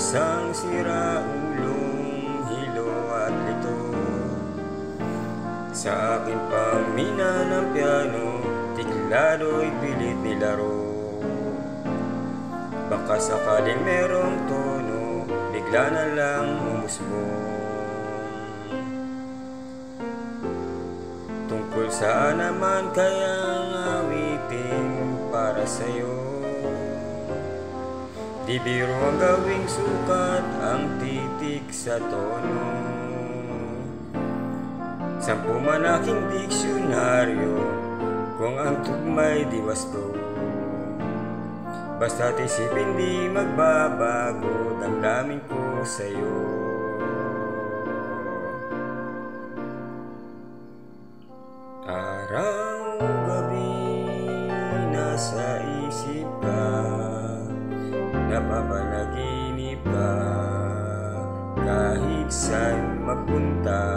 isang sira ulong hilo at lito. Sa akin pamina ng piano, tiklado'y pilit nilaro. Baka sakaling merong tono, bigla na lang umusbong. Tungkol saan naman kayang awitin para sa'yo? Di biro ang gawing sukat ang titik sa tono. 10 man aking diksyonaryo kung ang tugma'y di wasto. Basta't isipin di magbabago damdamin ko sa'yo. Araw, gabi, nasa isip ka, napapanaginip ka, kahit saan magpunta.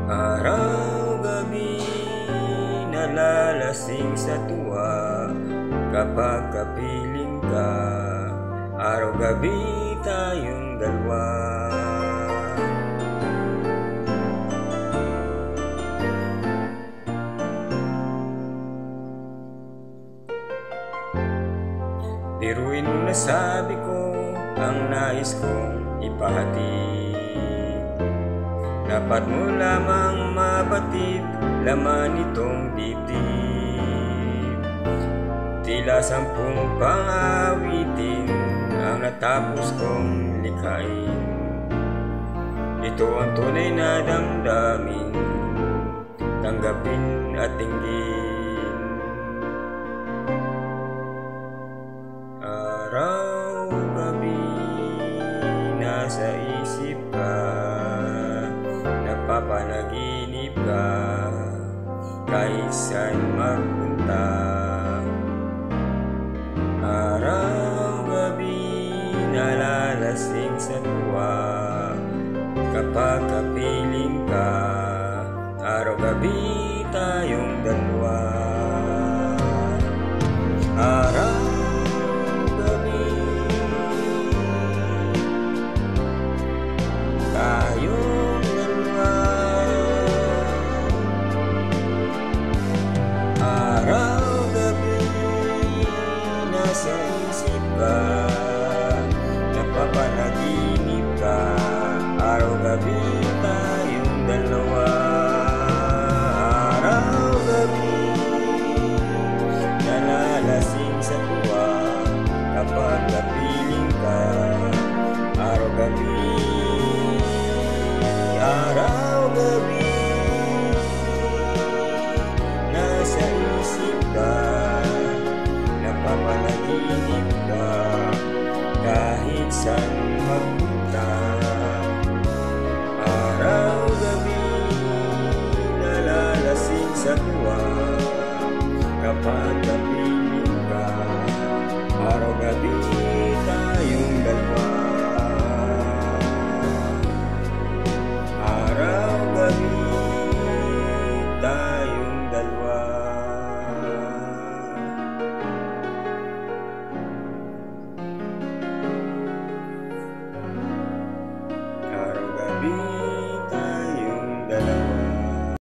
Araw, gabi, nalalasing sa tuwa kapag kapiling ka. Araw, gabi, tayong dalawa. Biruin mo na sabi ko ang nais kong ipahatid. Dapat mo lamang mabatid laman itong dibdib. Tila 10 pangawitin ang natapos kong likhain. Ito ang tunay na damdamin, tanggapin at tinggin. Araw, gabi, nasa isip ka, napapanaginip ka, kahit saan magpunta. Araw, gabi, nalalasing sa tuwa kapag kapiling ka. Araw, gabi, tayong dalawa. Araw, sa isip ka, napapanaginip ka. Araw, gabi, tayong dalawa. Araw, gabi, nalalasing sa tuwa kapag napiling ka. Araw, gabi, araw, gabi, nasa isip ka, napapanaginip ka, kahit saan magpunta. Araw, gabi, nalalasing sa tuwa kapag